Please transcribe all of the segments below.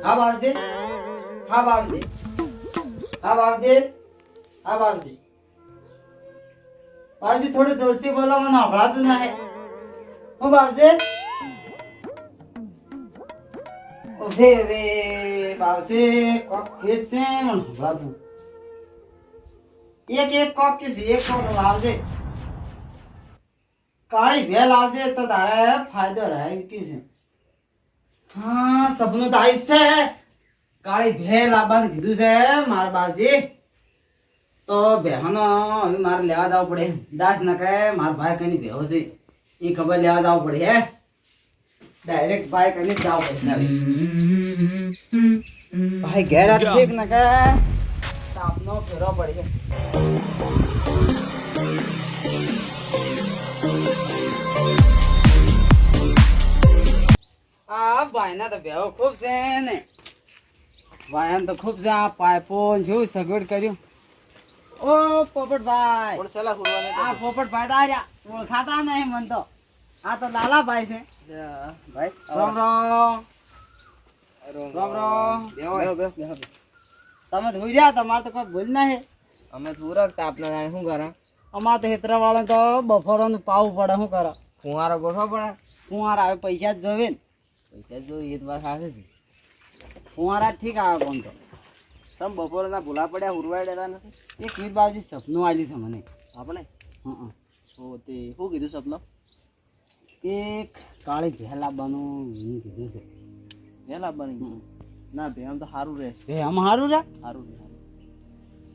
હા બાપજી, હા બાપજી, હા બાપજી, હા બાપજી. બાપજી થોડું જોરથી બોલો, મને સંભળાતું નહીં. હું બાપજી? ઓભે વે બાપજી કોક કેસ છે મને સંભળાતું. એક કોક કેસ એક કોક લાવજે. કાળી ભેલ આવજે તો તારે ફાયદો રહે કી છે. હા સપનું તો આવીશ છે. કાળી ભેલ આવવાનું કીધું છે મારા બાપજી. તો બહેનો હવે મારે લેવા જવું પડે. દાસ ન કહે મારા ભાઈ કઈ ભેહો છે એ ખબર લેવા જવું પડે. હે ડાયરેક્ટ ભાઈ કઈ જવું પડે. ભાઈ ઘેર જ છે ન કહે તાપનો ફેરવો પડે. આ ભાઈના તો ભેહો ખૂબ છે ને. ભાઈ તો ખૂબ છે. આ પાઇપો જેવું સગવડ કર્યું. ઓ પોપટભાઈ, આ પોપટભાઈ તાર્યા ઓળખાતા નહીં મન તો. આ તો લાલાભાઈ છે. ભાઈ રામ રામ રામ રામ. તમે ધોઈ રહ્યા તમારે તો કોઈ ભૂલ ના હે. અમે સુરખતા આપને જાણે શું કરે અમારે તો હેતરા વાળા તો બફોરનું પાવું પડે. શું કરો ફુવારો ગોઠવો પડે. ફુવારા આવે પૈસા જ જોવે ને. પૈસા જો એ વાત સાચી છે. ફુવારા ઠીક આવે પણ તો તમ બપોરના ભૂલા પડ્યા ઉરવાડેલા નથી. એક વીર બાબજી સપનું આવ્યું છે મને. આપણે હં તો તે શું કીધું સપનો? એક કાળી ભેલા બનું કીધું છે. વહેલા બની ના ભાઈ આમ તો સારું રહેશે. એ આમ સારું રે. સારું રહે.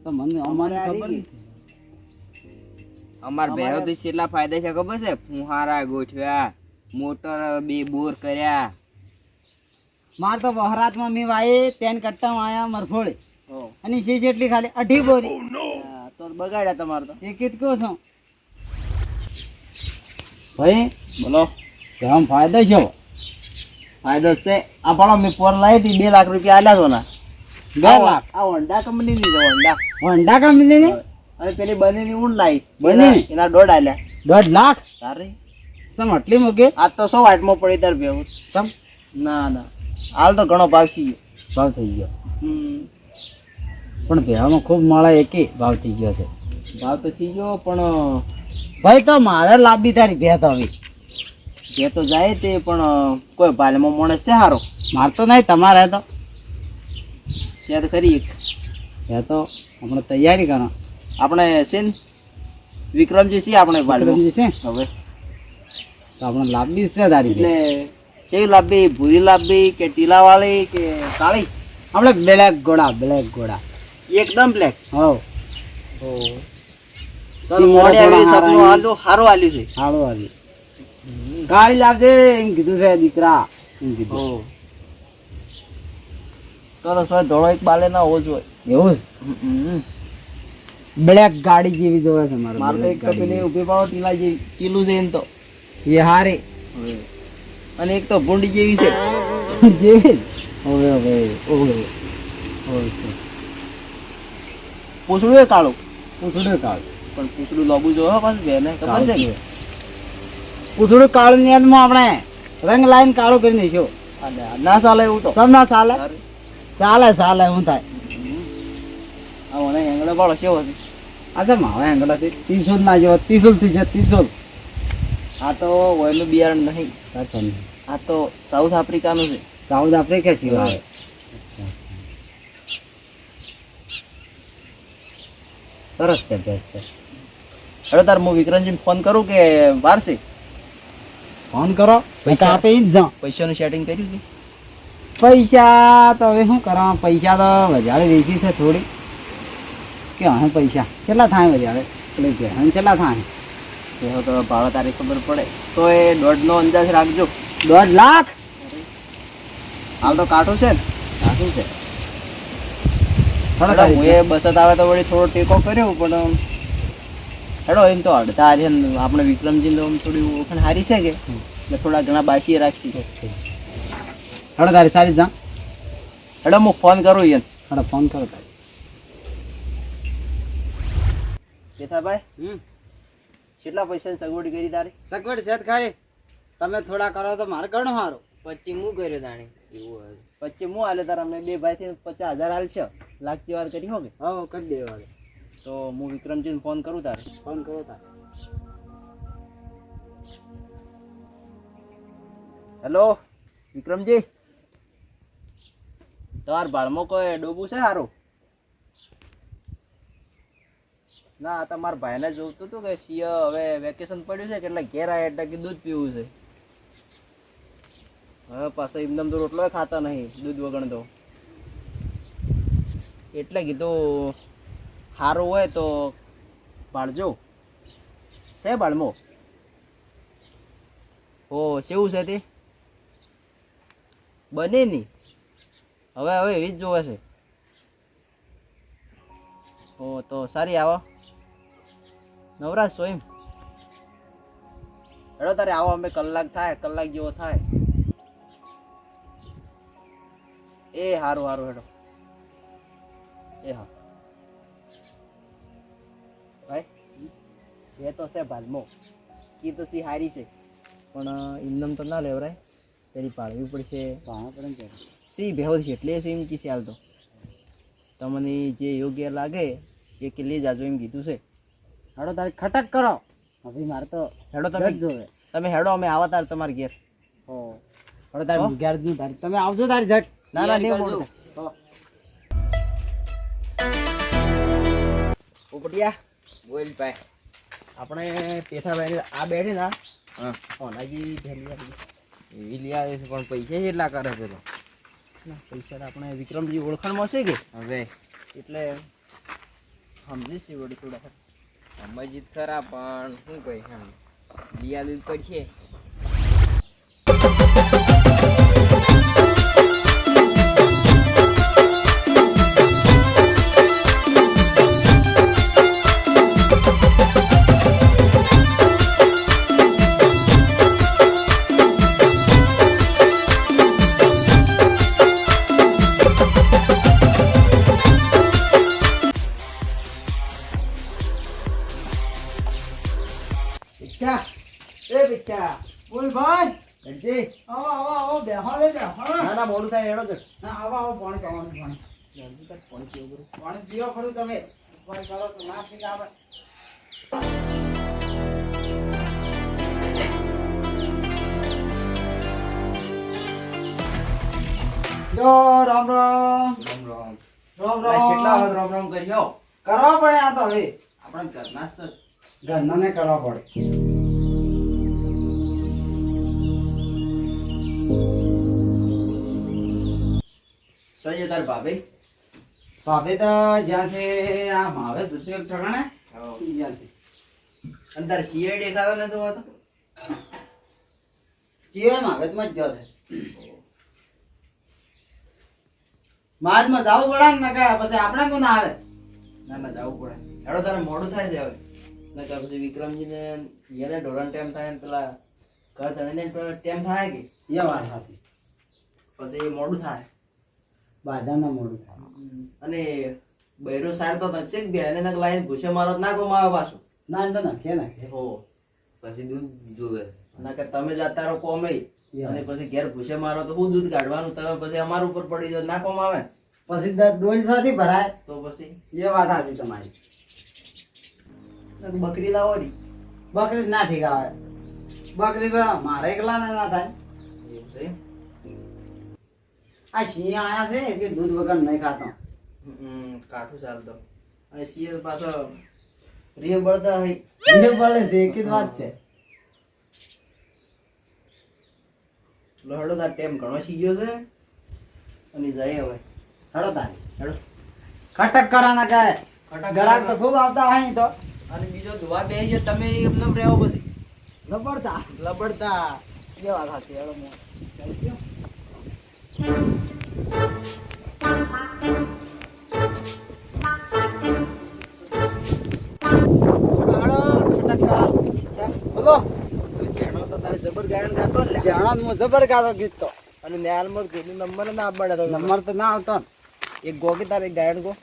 તો મને અમારે ખબર નથી. અમાર ભેરો તો કેટલા ફાયદા છે ખબર છે? ફુહારા ગોઠવ્યા, મોટર બે બોર કર્યા. માર તો વહરાતમાં મેં વાય તેન કટ્ટા આયા મરફોળે અને છે જેટલી ખાલી 2.5 બોરી. તો બગાડ્યા તમારે તો. એ કીધું કહું છું ભાઈ. બોલો આમ ફાયદો છે. ફાયદો છે. આ ભણો મેં પોર લાવી હતી 2 લાખ રૂપિયા આલ્યા તો ના. 2 લાખ આ હોન્ડા કંપની ની છે. હોન્ડા હોન્ડા કંપની ને. અને પેલી બનેની ઊંડ લાવી બનેની? એના 1.5 આલ્યા. 1.5 લાખ સારી સમ આટલી મૂકે. આ તો 100 માં પડી તાર ભેવું. સમ ના ના હાલ તો ઘણો ભાવ છે. ભાવ થઈ ગયો. પણ ભેવામાં ખૂબ મળે. એકે ભાવ થઈ ગયો છે. ભાવ તો થઈ ગયો પણ ભાઈ તો મારે લાંબી તારી ભેત હવે. જે તો જાય તે પણ કોઈ ભાલમાં માણસ છે સારો. માર તો નહીં તમારે તો છે તો ખરી એક. એ તો આપણે તૈયારી કરો. આપણે છે ને વિક્રમજી છીએ આપણે ભાલમાં વિક્રમજી છે હવે. તો આપણે લાંબી છે તારી ભેત. એટલે કેવી લાંબી? ભૂરી લાંબી કે ટીલા વાળી કે કાળી? આપણે બ્લેક ઘોડા. બ્લેક ઘોડા એકદમ બ્લેક. હવ સારું આલ્યું છે. સારું આવી ગાડી લાવજે એમ કીધું છે દીકરા. એમ કીધું. તો ધોળો એક બાલે ના હોવો જોઈએ. એવું બ્લેક ગાડી જેવી જોવે છે મારે. મારે તો એક પેલી ઉભી પાડો ટીલા જેવી ટીલું છે એમ તો એ હારી. અને એક તો ભૂંડી જેવી છે. જેવી ઓવે ઓવે ઓવે ઓવે પૂછડું એ કાળું. પૂછડું કાળું પણ પૂછડું લાંબુ જોવો પાછું બેને ખબર છે કે પૂછડું કાળું ની અંદર આપણે રંગ લાઈન કાળું કરી દઈશું. ના ચાલે એવું તો. સમ ના ચાલે. ચાલે ચાલે શું થાય. આ મને એંગળે પાડો કેવો છે? અચ્છા માવા એંગલાથી 30 ના જેવો 30 થી છે 30. આ તો ઓઇલનું બિયારણ નહીં. અચ્છા આ તો સાઉથ આફ્રિકાનું છે. સાઉથ આફ્રિકા થી આવે. સરસ છે બેસ્ટ છે. હવે તાર હું વિક્રમજી ફોન કરું કે વાર છે? ફોન કરો પૈસા આપે ઈ જ જા. પૈસાનું સેટિંગ કર્યું છે? પૈસા તો હવે શું કરવા. પૈસા તો વધારે વેચી છે થોડી કે હવે પૈસા કેટલા થાય વધારે એટલે કે હવે કેટલા થાય એનો તો ભાવ તારી ખબર પડે તો એ 1.5 નો અંદાજ રાખજો. 1.5 લાખ હાલ તો કાઠું છે ને? સાચું છે. હું એ બસત આવે તો વળી થોડો ટેકો કર્યો પણ હેડો એમ તો અડધા છે ને આપણે વિક્રમજી તો થોડી ઓળખાણ સારી છે કે એટલે થોડા ઘણા બાકી રાખી. હેડો તારી સારી જા. હેડો હું ફોન કરું યાર. હેડો ફોન કરો તારી. કેથાભાઈ કેટલા પૈસાની સગવડ કરી તારી? સગવડ છે જ ખરી. તમે થોડા કરો તો મારે ઘણું સારું. 25 હું કર્યો તાણી. એવું હોય પછી હું હાલે તાર અમે બે ભાઈ થી 50,000 હાલશે લાગતી વાર કરી હોગે હા કરી દે વાળે તો હું વિક્રમજીને ફોન કરું તારે ફોન કરો તાર હેલો વિક્રમજી તમાર ભાળમાં કોઈ ડોબું છે સારું ના તમારા ભાઈને જોતું હતું કે સિંહ હવે વેકેશન પડ્યું છે કે એટલે ઘેર આવ્યા એટલે કે દૂધ પીવું છે હવે પાછો એકદમ તો રોટલો ખાતા નહીં દૂધ વગર તો એટલે કીધું સારું હોય તો ભાળજો છે ભાળમો ઓ કેવું છે તે બને નહીં હવે એવી જ જોવે છે ઓ તો સારી આવો નવરાજ છો એમ હેડો તારે આવો અમે કલાક જેવો થાય એ સારું સારું હેડો એ હા ભાઈ એ તો છે ભાલમો એ તો સી હારી છે પણ ઇન્દમ તો ના લેવરાય તેની પાળવી પડશે ભાણા પડે ને સી ભેવ છે એટલે એમ કી ચાલ તો તમને જે યોગ્ય લાગે એ કે લઈ જાજો એમ કીધું છે હેડો તારે ખટક કરો હવે મારે તો હેડો જ જોવે તમે હેડો અમે આવા તાર તમારે ઘેર હો હેડો તારે ઘેર જ તારે તમે આવજો તારી ઝટ ના ના નહીં મોડું ઉપટિયા બોલ ભાઈ આપણે પેથાભાઈ આ બેઠી ના હા ઓનાજી ભેલી એવી લઈ આવે છે પણ પૈસા કેટલા કરે પેલો પૈસા તો આપણે વિક્રમજી ઓળખાણમાં છે કે હવે એટલે સમજીશ વળી થોડા સમજીત ખરા પણ શું કહે લઈ આવું પડશે બોલ ભાઈ જી આવો બેહો લે બેહો ના ના મોડું થાય હેડો ના આવો પાણી પાણી પાણી પીવો ખરું તમે પાણી કરો તો ના પી આવે રામ રામ રામ રામ રામ કેટલા રામ રામ રામ કર્યો કરવા પડે આ તો હવે આપણે ઘરના જ ઘરના ને કરવા પડે સહી તાર ભાભી ભાભી તો જ્યાં છે આ માવે દૂધ એક ઠકાણે જ્યાંથી અને તાર સીઆઈ દેખાતો નતો હોતો જીવે માવેતમાં જ જશે માજમાં જવું પડે ને નકા પછી આપણે કોણ આવે ના ના જવું પડે હેડો તારે મોડું થાય છે હવે નકર પછી વિક્રમજીને એને ઢોરણ ટાઈમ થાય ને પેલા ઘર ધણીને ટાઈમ થાય કે એ વાત સાચી પછી એ મોડું થાય બાધામાં મોડું થાય અને બૈરો સાર તો નચે જ ગયા એને લાઈન ભૂસે મારો ના કોમાવે પાછું ના એ તો નાખે હો પછી દૂધ જોવે નકર તમે જતા રહો કોમે અને પછી ઘેર ભૂસે મારો તો હું દૂધ કાઢવાનું તમે પછી અમારા ઉપર પડી જાવ ના કોમાવે ને પછી ડોલ સાથે ભરાય તો પછી એ વાત સાચી તમારી બકરી લાવો ની બકરી ના ઠીક આવે બકરી તો મારે એકલા ને ના થાય એવું છે આ સિંહ આયા છે કે દૂધ વગર નહીં ખાતો કાઠું ચાલતો અને સિંહ પાછો રે બળતા હોય એ બોલે છે એક જ વાત છે લહડો તાર ટેમ ઘણો શીખ્યો છે અને જાય હવે હડો તારી હેડો ખટક કરાના કાય ખટક ગ્રાહક તો ખૂબ આવતા હોય તો અને બીજો ધોવા બે છે તમે એમને રહેવો પછી લબડતા લબડતા એ વાત સાચી હેડો મોં. હડો ખટક કરા બોલો જેણો તો તારે જબર ગાયન ગાતો ને લે. જાણા હું જબર ગાતો ગીત તો અને ન્યાલમાં કોઈનો નંબર ના આપવાનો હતો નંબર તો ના આવતો ને એક ગો કે તારે ગાયન ગો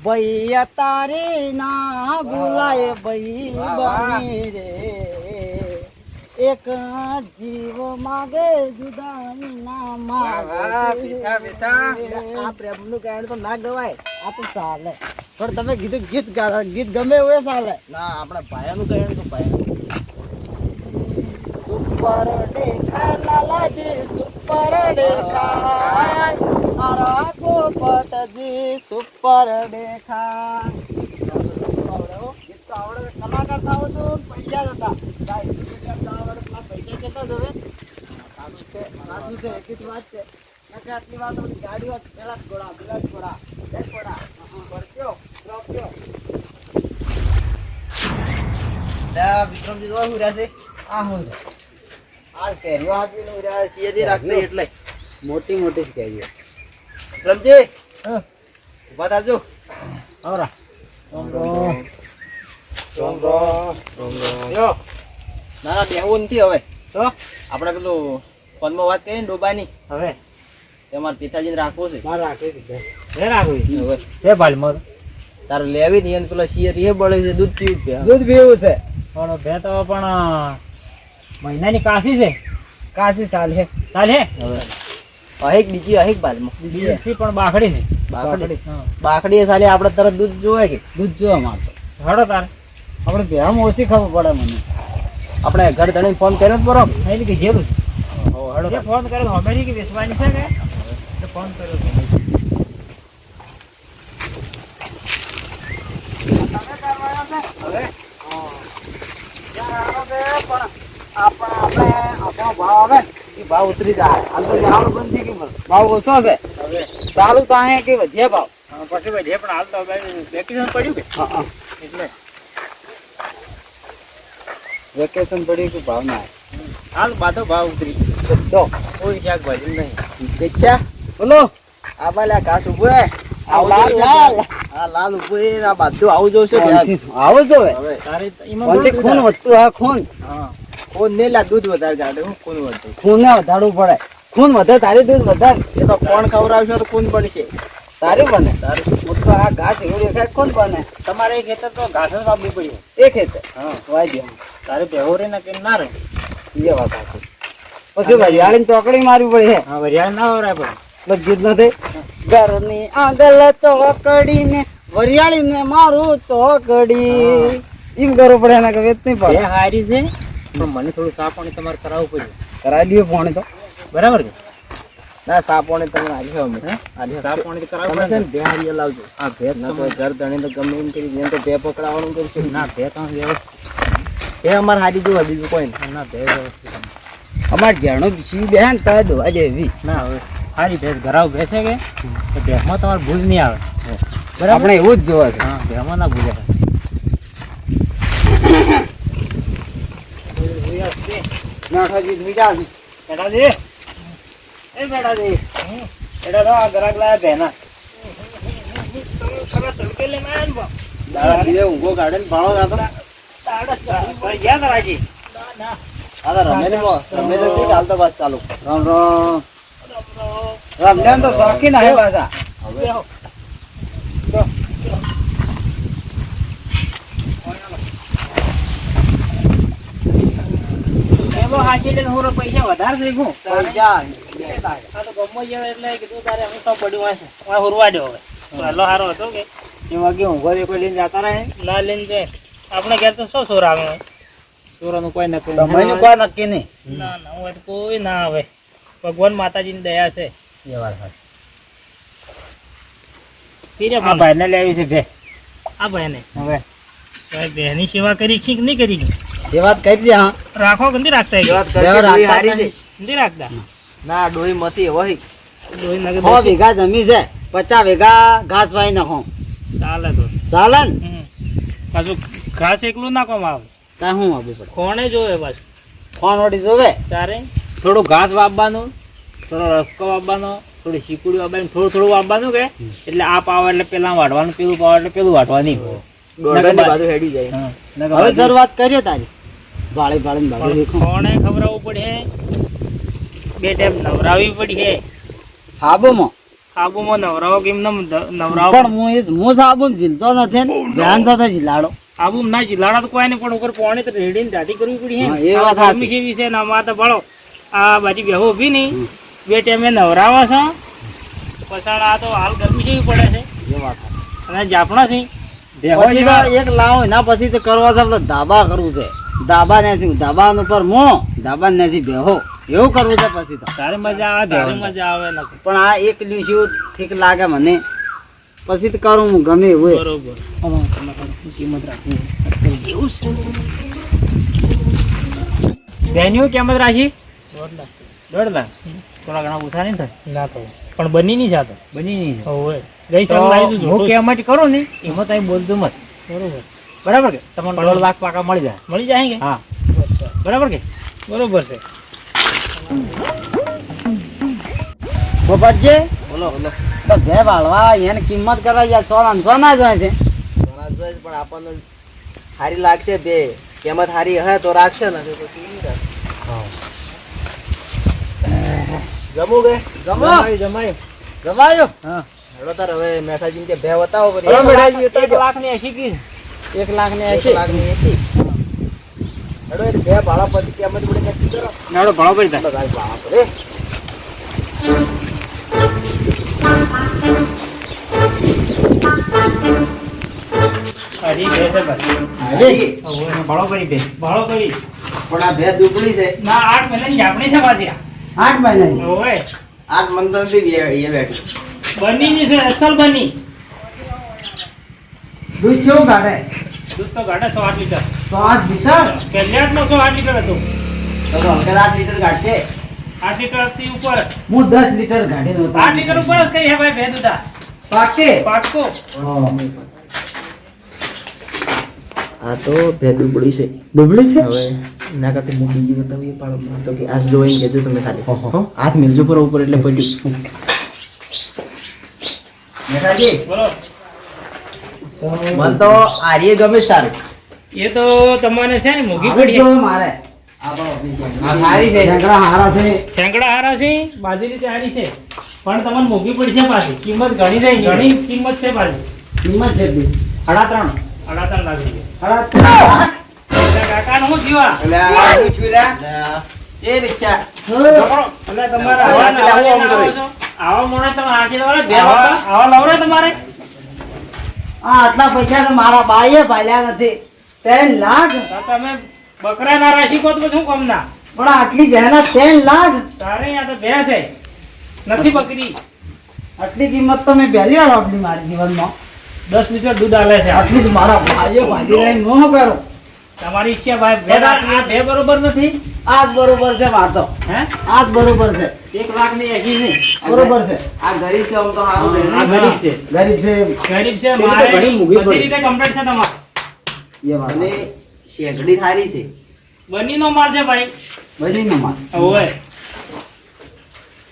ભૈયા તારે ના ભૂલાય ભાઈ વાહ, વાહ. બની રે એક જીવ માગે જુદાઈ ના માગે. આ પ્રેમનું ગાયન તો ના ગવાય. આ તો ચાલે પણ તમે કીધું ગીત ગીત ગમે એવું એ ચાલે. ના આપણા ભાયાનું ગાયન તો ભાયા. સુપર દેખા લાલાજી સુપર દેખા મારા પોપટજી સુપર દેખા. ગીત તો આવડે કલાકાર થાવ તો પૈસા જતા પૈસા કેટલા જોવે સાચું છે એક જ વાત છે. આટલી વાત ગાડીઓ પેલા ઘોડા પેલા ઘોડા એક ઘોડા ભરક્યો રોક્યો. વિક્રમજી જોવા હું રહ્યા છે. આ હું આ કેરીઓ આપીને રહ્યા સીએજી રાખતી એટલે મોટી મોટી કેરીઓ. વિક્રમજી ઉભા થાજો. આવરા ના ના બેહવું નથી હવે. તો આપણે પેલું ફોનમાં વાત કરી ને ડોબાની, હવે તમારા પિતાજીને રાખવું છે. મારે રાખી રાખવી હવે છે ભાઈ મારું તારે લેવી નહીં અને પેલા શિયર એ બળે છે દૂધ પીવું જ દૂધ પીવું છે પણ બે તો પણ મહિનાની કાશી છે. કાશી ચાલે ચાલે હવે અહેક બીજી અહેક બાજમાં બીજી પણ બાખડી છે. બાકડી હા. બાકડી એ સાલી આપણે તરત દૂધ જોવે કે દૂધ જોવા માંગતો હળો તારે આપણે ભેવામાં ઓછી ખબર પડે મને. આપણે ઘર ધણીને ફોન કર્યો જ બરો. એટલે કે જેલું હળો જે ફોન કર્યો હમેરી કે બેસવાની છે કે એટલે ફોન કર્યો છે. ભાવ ઉતરી જાય. હાલ તો જવાનું બંધ થઈ ગયું. ભાવ ઓછો છે સારું તો અહીં કે વધ્યા ભાવ. પછી ભાઈ જે પણ હાલ તો વેકેશન પડ્યું કે એટલે વેકેશન પડ્યું કે ભાવ ના હાલ બાધો ભાવ ઉતરી તો કોઈ ક્યાંક ભાઈ નહીં. બેચ્યા બોલો આ બાલે ઘાસ ઉભો હે. આ લાલ લાલ આ લાલ ઉભો હે આ બધું આવું જોશે આવો જોવે હવે તારે એમાં કોનથી ખૂન વધતું હા ખૂન હા કોણ ને લા દૂધ વધારે કાઢે હું કોણ વધુ ખૂનને વધારવું પડે. ખૂન વધે તારી દૂધ વધારે એ તો કોણ ખવડાવશે તો કોણ પડશે તારી બને તારું હું તો આ ઘાસ એવું દેખાય કોણ બને તમારે એક ખેતર તો ઘાસ જ વાપરી પડ્યું. એ ખેતર હા વાય દે તારે ભેહો રે ના કેમ ના રે. એ વાત આખી પછી વરિયાળીને ચોકડી મારવી પડી હે હા વરિયાળ ના વરાય પણ ગીત નથી ઘરની આગળ ચોકડીને વરિયાળીને મારું ચોકડી એમ કરવું પડે એના કે વેચ નહીં બે પડે હારી છે પણ મને થોડું સાફ પાણી તમારે કરાવવું પડ્યું. કરાવી દઈએ ફોન તો બરાબર કે ના સાપોને તમે આલ્યો અમે આલ્યો સાફ પાણી તો કરાવવું તમે છે પડે ને બે હારી લાવજો આ ભેજ ના કોઈ ઘર ધણી તો ગમે એમ કરી જેમ તો બે પકડાવવાનું કરશું ના ભે તો વ્યવસ્થિત એ અમારે હારી જોવા બીજું કોઈ નહીં ના ભે વ્યવસ્થિત અમારે જેણો શિવ બેન તો દોવા જેવી ના હવે સારી ભેજ ઘરાવ ભેસે કે તો ભેજમાં તમારે ભૂલ નહીં આવે. આપણે એવું જ જોવા છે હા ભેજમાં ના ભૂલે. નાઠાજી થઈ ગયા છે બેટાજી એ બેટાજી બેટા તો આ ગ્રાહક લાયા ભેના દાડા દીવે ઊંઘો કાઢે ને ભાણો જાતો ગયા કરાજી આ તો રમેશ નથી હાલ તો બસ ચાલુ રામ રામ રમજાન તો શોખીન હે પાછા હવે એમાં હાચી લઈને હું પૈસા વધારે થઈ ગયું પૈસા આ તો ગમો જેવો એટલે કીધું તારે હું તો પડ્યું હશે હું હુરવા દો હવે પહેલો સારો હતો કે એ વાગે ઊંઘો કોઈ લઈને જતા રહે ના લઈને જાય આપણે ઘેર તો શું સોર આવે સોરાનું કોઈ નક્કી સમયનું કોઈ નક્કી નહીં ના ના હોય તો કોઈ ના આવે ભગવાન માતાજીની દયા છે એ વાત સાચી. પીરે આ ભાઈને લેવી છે બે આ ભાઈને હવે ભાઈ બેની સેવા કરી છે કે નહીં કરી એ વાત કરી દે હા રાખો કે નથી રાખતા એ વાત બે કરશે રાખતા હારી છે નથી રાખતા ના ડોહી મતી હોય ડોહી નાખે 100 વીઘા જમી છે 50 વીઘા ઘાસ વાઈ નાખો ચાલે તો ચાલે ને પાછું ઘાસ એકલું નાખવામાં આવે કાંઈ શું આપવું પડે કોણે જોવે પાછું ફોન વળી જોવે તારે થોડું ઘાસ વાવવાનું થોડો રસકો વાવવાનો થોડી શીકુડી વાવવાની થોડું થોડું વાવવાનું કે એટલે આ પાવા એટલે પેલા વાઢવાનું પેલું પાવા એટલે પેલું વાઢવાની દોઢની બાજુ હેડી જાય હવે શરૂઆત કરીએ તારી ભાળી ભાળીને ભાળી કોણે ખવડાવવું પડે બે ટાઈમ નવરાવવી પડી હાબોમાં આબુમાં નવરાવો કેમ નવરાવો પણ હું સાબુ ઝીલતો નથી ને ધ્યાન સાથે ઝીલાડો આબુ ના જીલાડા તો કોઈ નહીં પણ ઉપર પાણી તો રેડીને દાઢી કરવી પડી હા, હે એ વાત આ સાચી. ગરમી કેવી છે ને અમારે તો ભળો આ બાજી બેહો ઊભી નહીં બે ટાઈમે નવરાવા છો પછાડ આ તો હાલ ગરમી કેવી પડે છે એ વાત અને જાપણા છે પછી તો એક લાવો એના પછી તો કરવા છે આપણે ધાબા કરવું છે ધાબા નેસી ધાબા ઉપર મો ધાબા નેસી બેહો એવું કરવું છે પછી તો તારી મજા આવે તારી મજા આવે નથી પણ આ એક શું ઠીક લાગે મને પછી તો કરું હું ગમે એવું એ. બરોબર કિંમત રાખવી એવું છે બેન્યુ કિંમત રાખી 1.5 લાખ થોડા ઘણા ઓછા નહીં થાય ના થાય પણ બની નહીં જાતો બની નહીં હોય ગઈ ચાલ લાવી દીધું હું કિંમત કરું ને એમાં તમે બોલજો મત બરોબર બરાબર કે તમને 1.5 લાખ પાકા મળી જાય કે હા બરાબર કે બરોબર છે પોપટજી બોલો બોલો તો ભે વાળવા એને કિંમત કરવા યાર 100 ના જોઈએ છે વનરાજભાઈ પણ આપણને સારી લાગશે બે કિંમત સારી હે તો રાખશે ને પછી નહીં રાખે. જમવું બે જમાઈ જમાઈ જમાયો હા હેડો તાર હવે મેઠાજીને કે બે બતાવો પછી. બરાબર. મેઠાજી, 1 લાખ ની 80 કી 1 લાખ ને 1 લાખની 80. હેડો એટલે બે ભાડા પછી કિંમત બધી નક્કી કરો. નાડો ભણો પડી જાય બગાડ ભાડા પડે. હરી બે છે ભાઈ હાજી. હવે ભણો કરી બે ભણો કરી પણ આ બે દુબળી છે ના 8 મહિનાની જાપણી છે પાછી 8 મહિના ઓય આજ મન તો નથી એ બેઠી. બનીની છે અસલ બની દૂધ કેવું કાઢે દૂધ તો ગાડા 108 લીટર 108 લીટર કેલિયાટનો 108 લીટર હતું તો અંકલ 8 લીટર કાઢશે. 8 લીટર થી ઉપર હું 10 લીટર કાઢી દઉં 8 લીટર ઉપર જ કઈ હે ભાઈ બે દૂધા પાકે પાટકો આ તો બે દુબળી છે. દુબળી છે હવે એના કરતા હું બીજી બતાવી પણ તો કે આજ જોઈને કહેજો તમે ખાલી હો હાથ મિલજો પર ઉપર એટલે પડ્યું. મેઠાજી બોલો મન તો આર્ય ગમે છે તારું. એ તો તમને છે ને મોઘી હવે પડી જો મારે આ સારી છે. ઢેંગડા હારા છે ઠેંકડા હારા છે બાજરી રીતે હારી છે પણ તમને મોઘી પડી છે પાછી કિંમત ઘણી જાય ઘણી કિંમત છે પાછી કિંમત છે બી 3.5 3.5 લાખ રૂપિયા હારા એટલે કાકાનું શું જીવા એટલે આ પૂછ્યું લ્યા એ રિક્ષા એટલે તમારે આવા ને આવા લઈને આવો છો. આવા મોડે તમે હાંકી દો ને, આવા લવરે તમારે આ આટલા પૈસા તો મારા બાઈએ પાલ્યા નથી 3 લાખ તો તમે બકરા ના રાખી કો તો શું કામ ના પણ આટલી ગહેના 3 લાખ તારે અહીંયા તો ભેંસ છે નથી બકરી આટલી કિંમત તો મેં પહેલી વાર વાપરી મારી જીવનમાં 10 લીટર દૂધ આલે છે આટલી તો મારા ભાઈએ ભાજી લઈને ન કરો તમારી ઈચ્છા ભાઈ ભેંસ આ બે બરોબર નથી આ જ બરોબર છે વાતો હે આ જ બરોબર છે 1 લાખ ની 80 છે બરોબર છે આ ગરીબ છે આમ તો સારું આ ગરીબ છે ગરીબ છે ગરીબ છે તો મારે ઘણી મોંઘી બધી પડી. રીતે કમ્પ્લીટ છે તમારે એ વાત અને શેકડી સારી છે. બની નો માલ છે ભાઈ બધી ન માર ઓય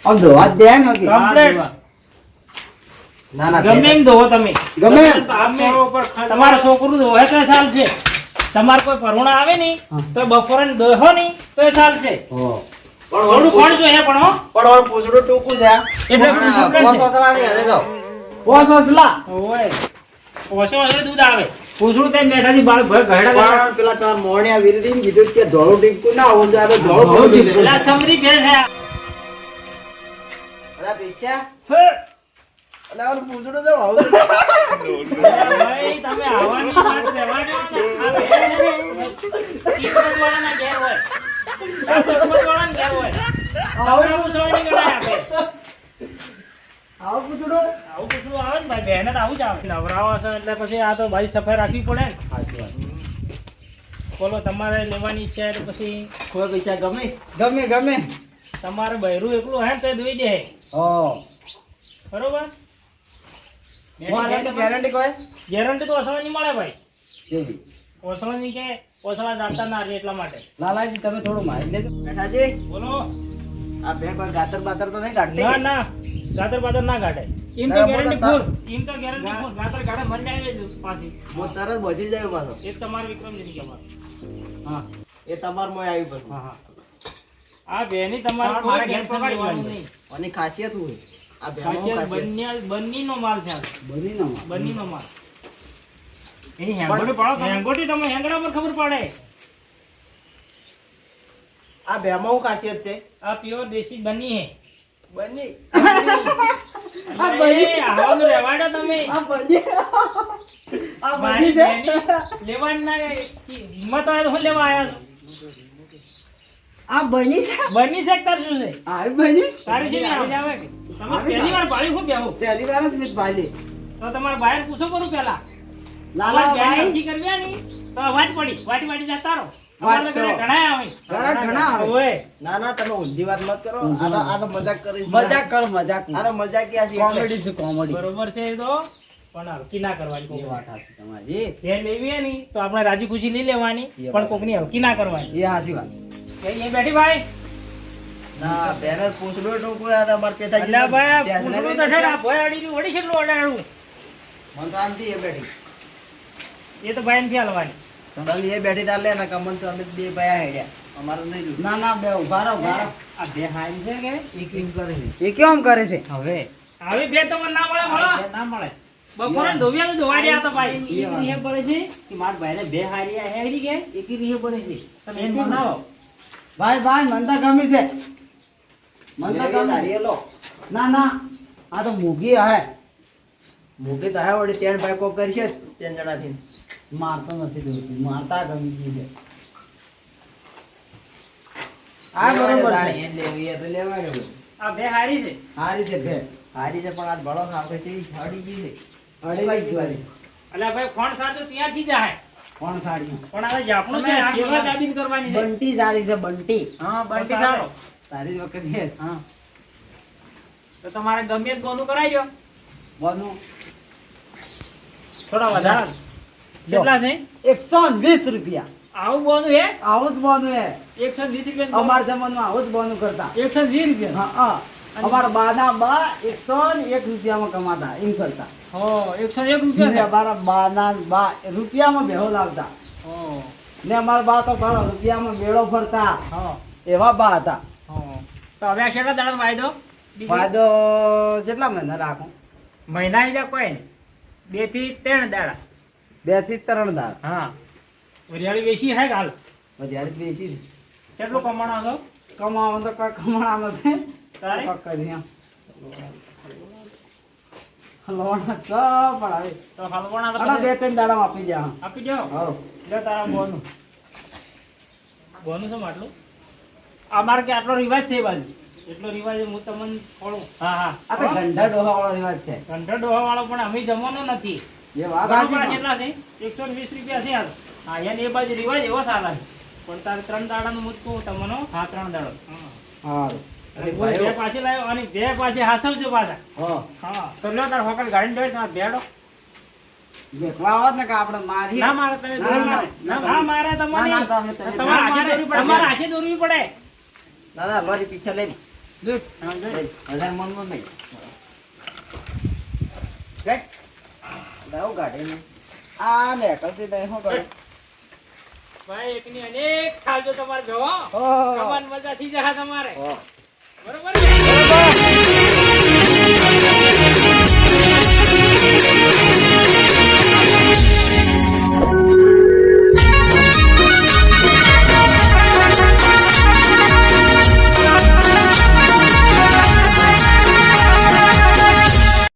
अब दो हाथ दे ना कि કમ્પ્લીટ ના ના ગમે એમ દો તમે ગમે એમ. તમારા છોકરું દોહે તો સાલ છે તમારે કોઈ પરુણા આવે નહીં તો બપોરે દોહો નહીં તો એ સાલ છે हो થોડું કોણ જોઈએ પણ હો પણ ઓર પૂછડું ટૂંકું છે આ. એટલે બધું complete છે. પોસોસલા ની હાલે તો. पोस वसला ઓય પોસો હશે દૂધ આવે પૂછડું તે બેઠાથી બાર ભર ઘરડા પણ પેલા તમારા મોણિયા વીરજીને કીધું કે ધોળું ટીપકું ના હોવું જોઈએ. આ તો ધોળું ધોળું ટીપકું ટીપકું. પેલા સમરી ભેંસ છે આ. અલા પીછા હે! અલા ઓલું પૂછડું તો આવું ભાઈ તમે આવવાની વાત રહેવા દો ને. આ ભેંસ છે ને, કિસ્મતવાળાના ઘેર હોય. આ કિસ્મતવાળાના ઘેર હોય. સવરા પૂછવાની ગણાય આ ભેંસ. आओ पुतड़ो આવું પૂછડું આવે ને ભાઈ બહેને તો આવું જ આવે નવરાવા છે એટલે પછી આ તો ભાઈ સફાઈ રાખવી પડે ને બોલો તમારે લેવાની ઈચ્છા એટલે પછી કોઈ પૈસા ગમે गमे गमे તમારે બૈરું એકલું હે ને તો એ દોઈ દે हो બરોબર गारंटी कोई ગેરંટી તો ઓસવાની મળે ભાઈ देवी ઓસવાની કે ઓસવા જાણતા ના રહે એટલા માટે लालाजी તમે થોડું મારી લેજો બેઠાજી બોલો આ બે કોઈ ગાતર બાતર તો નહીં કાઢતી ના ના ગાતર બાતર ના કાઢે એમ તો ના, ગેરંટી બોલો, ફૂલ એમ તો ગેરંટી ફૂલ ગાતર કાઢે મરી જાય જ પાછી હું તરત બચી જાય પાછો. એ તમારે વિક્રમજી કહેવાનું हां એ તમાર મોય આવી પછી. હા હા આ બેની તમારે મારે કોઈ ઘેર ટેન્શન લેવાનું પકડવાની. નહીં આની ખાસિયત હોય આ બેનો ખાસિયત ખાસિયત. બંનીનો માલ છે આ. बनी ना બંનીનો માલ એની હેંગોટી પાડો, હેંગોટી તમે હેંગડા પર ખબર પડે. આ બેમાં હું ખાસિયત છે? આ પ્યોર દેશી બની હે. બની આ બની. એ, આવાનું રહેવાડો તમે. આ બની આ મારી બની છે બેની લેવાની ના હિંમત હોય તો હું લેવા આયા છો. આ બની છે બની છે કે તાર શું છે? આ બની તારી છે ને આવી આવે કે? તમે આવી પહેલી વાર જાવ. પાળી ખૂબ બેહો. પહેલી વાર જ મિત ભાઈ તો તમારા ભાઈને પૂછો કરું પહેલા. લાલા તમારી બેન ભાઈ અરજી કરવી આ ની, તો અવાજ પડી વાટી વાટી જતા રહો. વાત અમારે તો ઘરે તો. ઘણાય આવે. ઘણા આવે. ઓય. ના ના તમે ઊંધી વાત મત કરો. આનો મજાક કરીશ. મજાક કરો મજાક આનો મજાકિયા છે એટલે. કોમેડી છે કોમેડી બરોબર છે એ તો પણ હલકી ના કરવાની એ કોકની. વાત હાચી તમારી બેન લેવી હે ની તો આપણે રાજી ખુશી લઈ લેવાની, એ પણ વાત. કોકની હલકી ના કરવાની. એ હાચી વાત કે અહીંયા બેઠી ભાઈ. ના બેનર પૂછડો ટોકો આ તમાર પેથાજી. અલ્યા ભાઈ ત્યાં પૂછડું સુધી તો છે ને, આ ભોય અડીની વળી કેટલું અડાડું. મન તો આમથી એ બેઠી. એ તો ભાઈ નથી હાલવાની. સંડાલી એ બેઠી તાર લે ને કમન તો અમે બે ભાઈ હેડ્યા. અમારું નહીં જોયું. ના ના બે ઉભા રહો ઉભા રહો આ બે હારી છે કે એ કેમ કરે છે? એ કેમ કરે છે હવે આવી બે તમને ના મળે મળો ના મળે. બપોરે ધોવિયા ધોવા દે આ તો ભાઈ. એ વાત. એ પડે છે કે મારા ભાઈને બે હારી આ હેરી કે એકી રીહે પડે છે. તમે એમ બનાવો. ભાઈ ભાઈ મને તો ગમી છે મને તો લે, ગમી તારી એ લો. ના ના આ તો મૂગી હે મૂકી તો હે વળી ત્રણ ભાઈ કોક કરશે જ, ત્રણ જણાથી. મારતો નથી જોઈતી મારતા ગમી ગઈ છે આ બરોબર તાણી છે એ લેવી એ તો લેવાડે વળી. આ બે હારી છે. હારી છે ભે હારી છે પણ આ ભળો ખાવ છે ઈ હળી ગઈ છે. અડી જ વાળી અલ્યા ભાઈ ફોન સાચો ત્યાંથી જાય. કોણ સાડી પણ આ જાપણું છે સેવા દાબીને કરવાની છે. બંટી સાડી છે બંટી હા બંટી સારો. તારી જ વખત છે હા તો તમારે ગમે તે ગોનું કરાવી દો. બોનું થોડા વધારે. કેટલા છે? 120 રૂપિયા આવું બોનું હે આવું જ બોનું હે 120 રૂપિયા. અમારા જમાનામાં આવું જ બોનું કરતા 120 રૂપિયા. હા હા અમારા બાના બા 101 રૂપિયામાં કમાતા એમ કરતા હો 101 રૂપિયા ને છે. અમારા બાના બા રૂપિયામાં બેહો લાવતા હો ને અમારા બા તો ઘણો રૂપિયામાં બેડો ફરતા હો એવા બા હતા હો. તો હવે આ કેટલા દાડા વાયદો? ફાયદો કેટલા મહિના રાખો મહિના ની કોઈ નહીં. 2 થી 3 દાડા. 2 થી 3 દાર હા વરિયાળી વેચી હે હાલ. વધારે બેસી છે. કેટલું કમાણો છો? કમાવા તો કઈ કમાણા નથી તારે? કઈ કરી લોણા સબ પડાવે તો હલવાના તો અડા પછી 2-3 દાડામાં આપી જા આપી દો. હવ લે તારા બોનું. બોનું શું આટલું? અમારે કે આટલો રિવાજ છે એ બાજુ. એટલો રિવાજ હું તમને ખોળું. હા હા આ તો ગંઢા ડોહા વાળો રિવાજ છે ઘંટો ડોહા વાળો પણ અમે જમવાનો નથી. એ વાત સાચી બરોબર, પણ. કેટલા છે? 120 રૂપિયા છે હાલ. હા યાર એ બાજુ રિવાજ એવો સારા છે. પણ તારે 3 દાડાનું મુજ કહું તમને. હા 3 દાડો. હા. હારું. અને બે પાછી લાવ્યો અને બે પાછી હાસવજો પાછા. હો હા તો લ્યો તાર હોકલ ગાડીને બેઠ તમારે બેડો. દેખવા આવત ને કે આપણે મારી ના મારે તમે ના, ના, મારે. ના, ના મારે તમારે ના, ના, તમે- તમારે હાથે દોરવી પડે. તમારે હાથે દોરવી પડે. દાદા લોરી પીછા લઈ લે. હા, જો. હજાર મનમાં નહીં. બેઠ. લાવ ગાડીને. આ ને કરતી નહીં શું કરે? ભાઈ એકની અનેક ખાજો તમારે જો હો. કમાન મજા થઈ જાય તમારે હો. બરોબર ને?